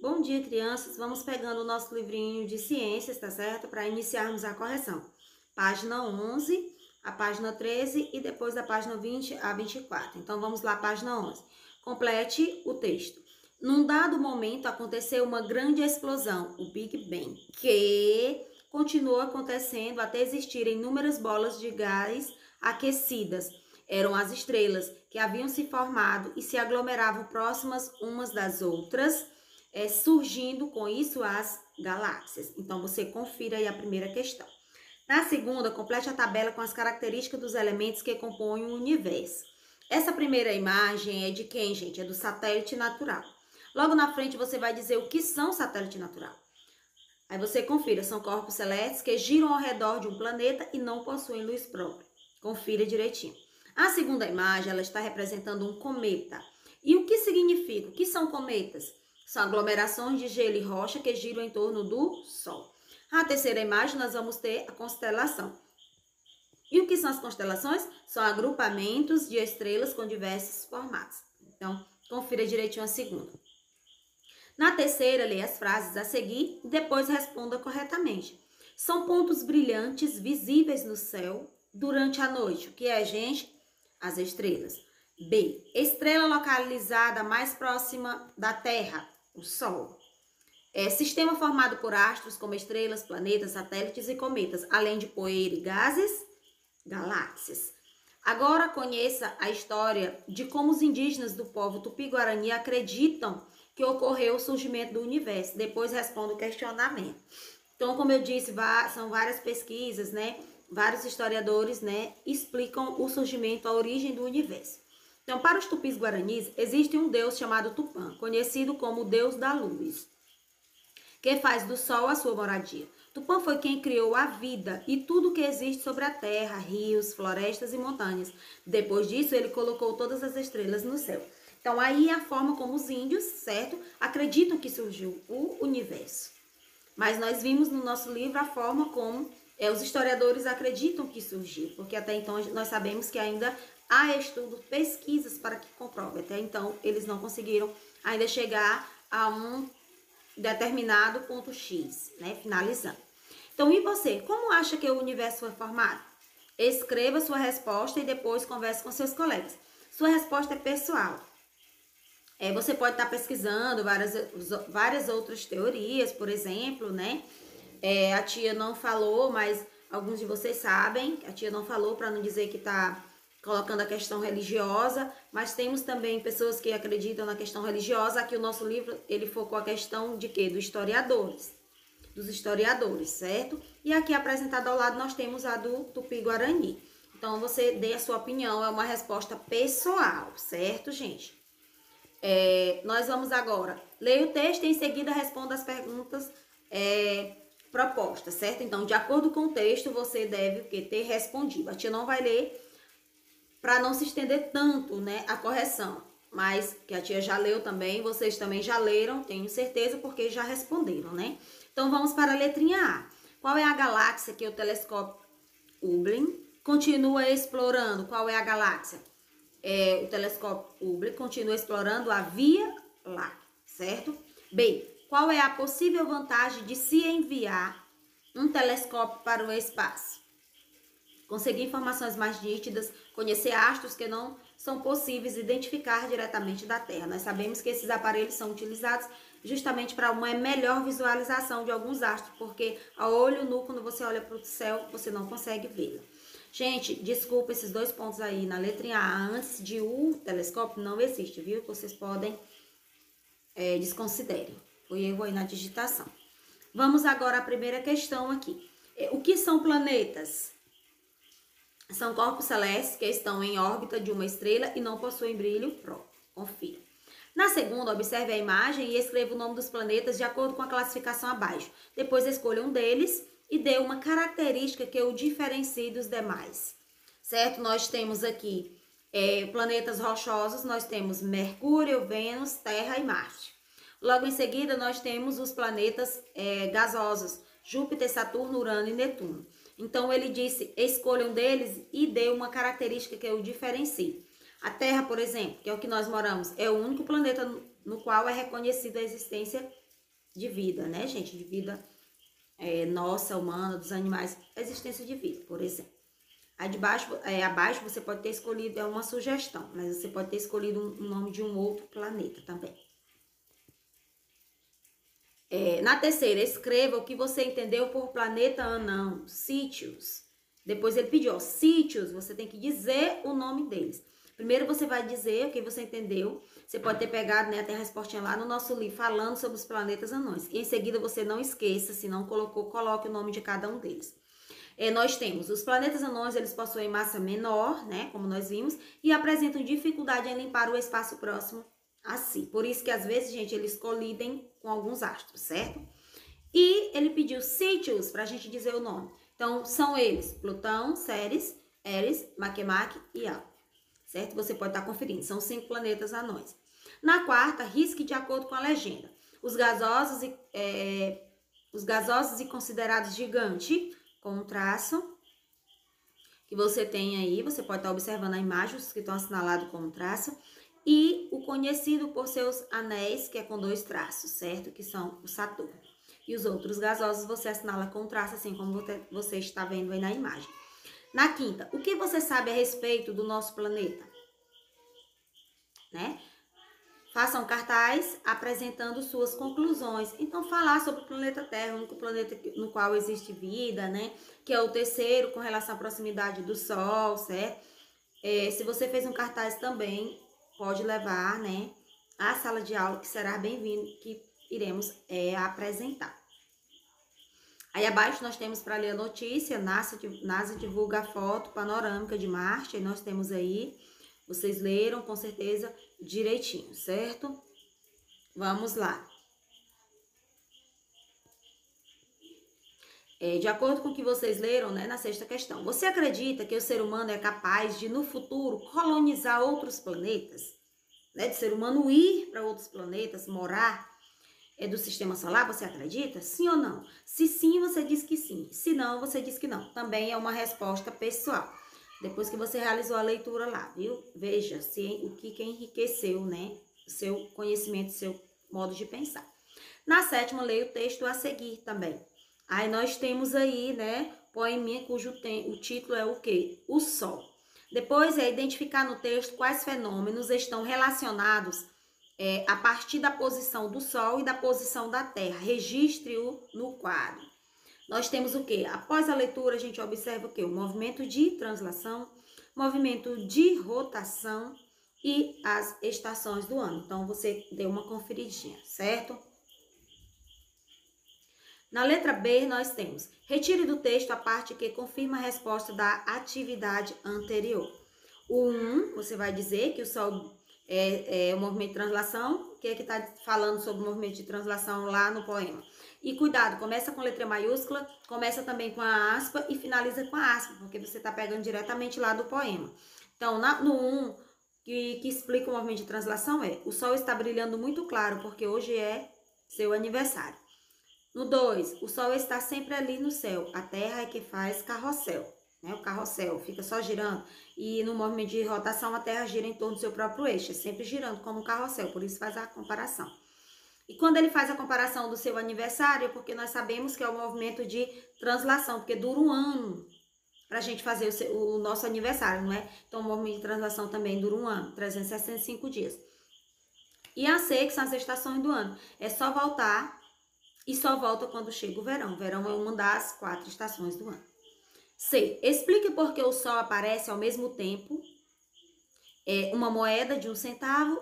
Bom dia, crianças. Vamos pegando o nosso livrinho de ciências, tá certo? Para iniciarmos a correção. Página 11, a página 13 e depois da página 20 a 24. Então, vamos lá, página 11. Complete o texto. Num dado momento, aconteceu uma grande explosão, o Big Bang, que continuou acontecendo até existirem inúmeras bolas de gás aquecidas. Eram as estrelas que haviam se formado e se aglomeravam próximas umas das outras, surgindo com isso as galáxias. Então, você confira aí a primeira questão. Na segunda, complete a tabela com as características dos elementos que compõem o universo. Essa primeira imagem é de quem, gente? É do satélite natural. Logo na frente, você vai dizer o que são satélite natural. Aí você confira, são corpos celestes que giram ao redor de um planeta e não possuem luz própria. Confira direitinho. A segunda imagem, ela está representando um cometa. E o que significa? O que são cometas? São aglomerações de gelo e rocha que giram em torno do Sol. A terceira imagem, nós vamos ter a constelação. E o que são as constelações? São agrupamentos de estrelas com diversos formatos. Então, confira direitinho a segunda. Na terceira, leia as frases a seguir e depois responda corretamente. São pontos brilhantes visíveis no céu durante a noite. O que é, gente? As estrelas. B. Estrela localizada mais próxima da Terra, o Sol. Sistema formado por astros como estrelas, planetas, satélites e cometas, além de poeira e gases, galáxias. Agora conheça a história de como os indígenas do povo Tupi-Guarani acreditam que ocorreu o surgimento do universo. Depois responda o questionamento. Então, como eu disse, são várias pesquisas, né? Vários historiadores, né, explicam o surgimento, a origem do universo. Então, para os tupis-guaranis, existe um deus chamado Tupã, conhecido como o deus da luz, que faz do sol a sua moradia. Tupã foi quem criou a vida e tudo que existe sobre a terra, rios, florestas e montanhas. Depois disso, ele colocou todas as estrelas no céu. Então, aí é a forma como os índios, certo, acreditam que surgiu o universo. Mas nós vimos no nosso livro a forma como os historiadores acreditam que surgiu, porque até então nós sabemos que ainda há estudos, pesquisas para que comprove. Até então, eles não conseguiram ainda chegar a um determinado ponto X, né? Finalizando. Então, e você? Como acha que o universo foi formado? Escreva sua resposta e depois converse com seus colegas. Sua resposta é pessoal. Você pode estar pesquisando várias outras teorias, por exemplo, né? A tia não falou, mas alguns de vocês sabem. A tia não falou para não dizer que está colocando a questão religiosa, mas temos também pessoas que acreditam na questão religiosa. Aqui o nosso livro, ele focou a questão de quê? Dos historiadores, certo? E aqui apresentada ao lado nós temos a do Tupi-Guarani. Então, você dê a sua opinião, é uma resposta pessoal, certo, gente? Nós vamos agora ler o texto e em seguida responda as perguntas propostas, certo? Então, de acordo com o texto, você deve ter respondido. A tia não vai ler para não se estender tanto, né, a correção, mas que a tia já leu também, vocês também já leram, tenho certeza, porque já responderam, né? Então, vamos para a letrinha A. Qual é a galáxia que o telescópio Hubble continua explorando? Qual é a galáxia? O telescópio Hubble continua explorando a Via Láctea, certo? B. Qual é a possível vantagem de se enviar um telescópio para o espaço? Conseguir informações mais nítidas, conhecer astros que não são possíveis identificar diretamente da Terra. Nós sabemos que esses aparelhos são utilizados justamente para uma melhor visualização de alguns astros, porque a olho nu, quando você olha para o céu, você não consegue vê-lo. Gente, desculpa esses dois pontos aí na letrinha A, antes de o telescópio, não existe, viu? Vocês podem desconsiderem. Foi erro aí na digitação. Vamos agora à primeira questão aqui. O que são planetas? São corpos celestes que estão em órbita de uma estrela e não possuem brilho próprio. Confira. Na segunda, observe a imagem e escreva o nome dos planetas de acordo com a classificação abaixo. Depois, escolha um deles e dê uma característica que o diferencie dos demais. Certo? Nós temos aqui planetas rochosos, nós temos Mercúrio, Vênus, Terra e Marte. Logo em seguida, nós temos os planetas gasosos, Júpiter, Saturno, Urano e Netuno. Então, ele disse, escolha um deles e dê uma característica que o diferencie. A Terra, por exemplo, que é o que nós moramos, é o único planeta no qual é reconhecida a existência de vida, né, gente? De vida nossa, humana, dos animais, a existência de vida, por exemplo. Aí abaixo você pode ter escolhido, é uma sugestão, mas você pode ter escolhido um nome de um outro planeta também. Na terceira, escreva o que você entendeu por planeta anão, sítios. Depois ele pediu, ó, sítios, você tem que dizer o nome deles. Primeiro você vai dizer o que você entendeu. Você pode ter pegado, né, até a respostinha lá no nosso livro, falando sobre os planetas anões. E em seguida você não esqueça, se não colocou, coloque o nome de cada um deles. Nós temos os planetas anões, eles possuem massa menor, né, como nós vimos, e apresentam dificuldade em limpar o espaço próximo a si. Por isso que às vezes, gente, eles colidem com alguns astros, certo? E ele pediu sítios para a gente dizer o nome. Então, são eles, Plutão, Ceres, Eris, Makemake e Al. Certo? Você pode estar conferindo. São 5 planetas anões. Na quarta, risque de acordo com a legenda. Os gasosos e considerados gigante, com um traço que você tem aí. Você pode estar observando a imagem, os que estão assinalados com um traço. E o conhecido por seus anéis, que é com 2 traços, certo? Que são o Saturno. E os outros gasosos você assinala com traço, assim como você está vendo aí na imagem. Na quinta, o que você sabe a respeito do nosso planeta? Né? Faça um cartaz apresentando suas conclusões. Então, falar sobre o planeta Terra, o único planeta no qual existe vida, né? Que é o terceiro com relação à proximidade do Sol, certo? Se você fez um cartaz também, pode levar, né, à sala de aula, que será bem-vindo, que iremos apresentar. Aí abaixo nós temos para ler a notícia, NASA divulga a foto panorâmica de Marte, aí nós temos aí, vocês leram com certeza direitinho, certo? Vamos lá. De acordo com o que vocês leram, né, na sexta questão, você acredita que o ser humano é capaz de, no futuro, colonizar outros planetas? Né, de ser humano ir para outros planetas, morar do sistema solar, você acredita? Sim ou não? Se sim, você diz que sim. Se não, você diz que não. Também é uma resposta pessoal. Depois que você realizou a leitura lá, viu? Veja o que enriqueceu, né, o seu conhecimento, seu modo de pensar. Na sétima, leia o texto a seguir também. Aí nós temos aí, né, poeminha cujo o título é o quê? O Sol. Depois é identificar no texto quais fenômenos estão relacionados a partir da posição do Sol e da posição da Terra. Registre-o no quadro. Nós temos o quê? Após a leitura, a gente observa o quê? O movimento de translação, movimento de rotação e as estações do ano. Então, você deu uma conferidinha, certo? Na letra B, nós temos, retire do texto a parte que confirma a resposta da atividade anterior. O 1, você vai dizer que o Sol é o movimento de translação, que é que está falando sobre o movimento de translação lá no poema. E cuidado, começa com letra maiúscula, começa também com a aspa e finaliza com a aspa, porque você está pegando diretamente lá do poema. Então, no 1, que explica o movimento de translação o Sol está brilhando muito claro, porque hoje é seu aniversário. No 2, o Sol está sempre ali no céu, a Terra é que faz carrossel, né? O carrossel fica só girando e no movimento de rotação a Terra gira em torno do seu próprio eixo, é sempre girando como um carrossel, por isso faz a comparação. E quando ele faz a comparação do seu aniversário, é porque nós sabemos que é o movimento de translação, porque dura um ano para a gente fazer o nosso aniversário, não é? Então o movimento de translação também dura um ano, 365 dias. E a C, que são as estações do ano, é só voltar. E só volta quando chega o verão. O verão é uma das 4 estações do ano. C. Explique por que o Sol aparece ao mesmo tempo uma moeda de 1 centavo.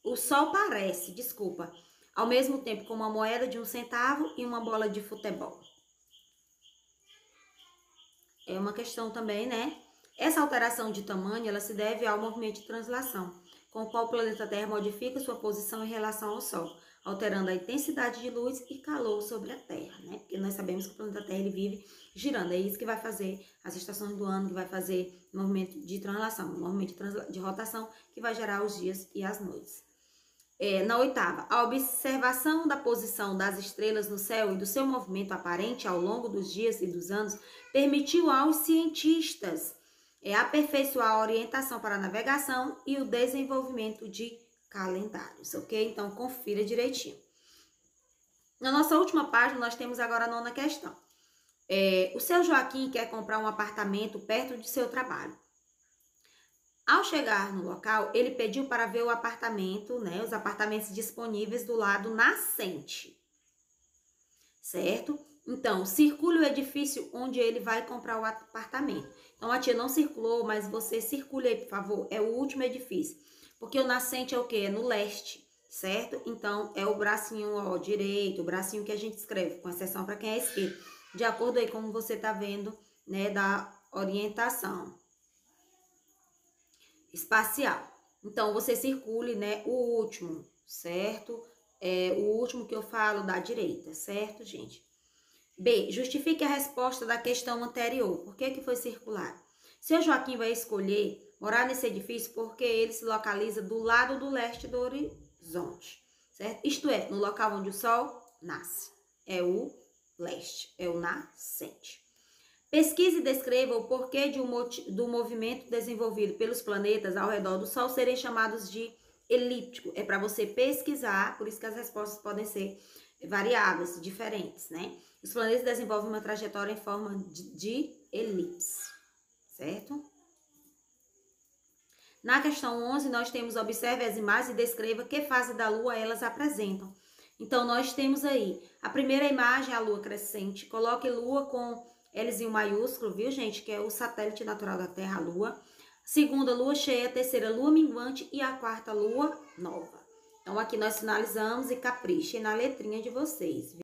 O Sol aparece, ao mesmo tempo com uma moeda de 1 centavo e uma bola de futebol. É uma questão também, né? Essa alteração de tamanho, ela se deve ao movimento de translação, com o qual o planeta Terra modifica sua posição em relação ao Sol, alterando a intensidade de luz e calor sobre a Terra, né? Porque nós sabemos que o planeta Terra ele vive girando, é isso que vai fazer as estações do ano, que vai fazer o movimento de translação, o movimento de rotação, que vai gerar os dias e as noites. Na oitava, a observação da posição das estrelas no céu e do seu movimento aparente ao longo dos dias e dos anos permitiu aos cientistas aperfeiçoar a orientação para a navegação e o desenvolvimento de calendários, ok? Então, confira direitinho. Na nossa última página, nós temos agora a 9ª questão. O seu Joaquim quer comprar um apartamento perto de seu trabalho. Ao chegar no local, ele pediu para ver o apartamento, né, os apartamentos disponíveis do lado nascente, certo? Então, circule o edifício onde ele vai comprar o apartamento. Então, a tia não circulou, mas você circule aí, por favor, é o último edifício. Porque o nascente é o quê? É no leste, certo? Então, é o bracinho ó, direito, o bracinho que a gente escreve, com exceção para quem é esquerdo. De acordo aí como você tá vendo, né, da orientação espacial. Então, você circule, né, o último, certo? O último que eu falo da direita, certo, gente? B. Justifique a resposta da questão anterior. Por que foi circulado? Seu Joaquim vai escolher morar nesse edifício porque ele se localiza do lado do leste do horizonte, certo? Isto é, no local onde o sol nasce. É o leste, é o nascente. Pesquise e descreva o porquê do movimento desenvolvido pelos planetas ao redor do Sol serem chamados de elíptico. É para você pesquisar, por isso que as respostas podem ser variáveis, diferentes, né? Os planetas desenvolvem uma trajetória em forma de elipse, certo? Na questão 11, nós temos observe as imagens e descreva que fase da Lua elas apresentam. Então, nós temos aí a primeira imagem, a Lua crescente. Coloque Lua com Lzinho maiúsculo, viu, gente? Que é o satélite natural da Terra, a Lua. Segunda, Lua cheia. Terceira, Lua minguante. E a quarta, Lua nova. Então, aqui nós finalizamos e caprichem na letrinha de vocês, viu?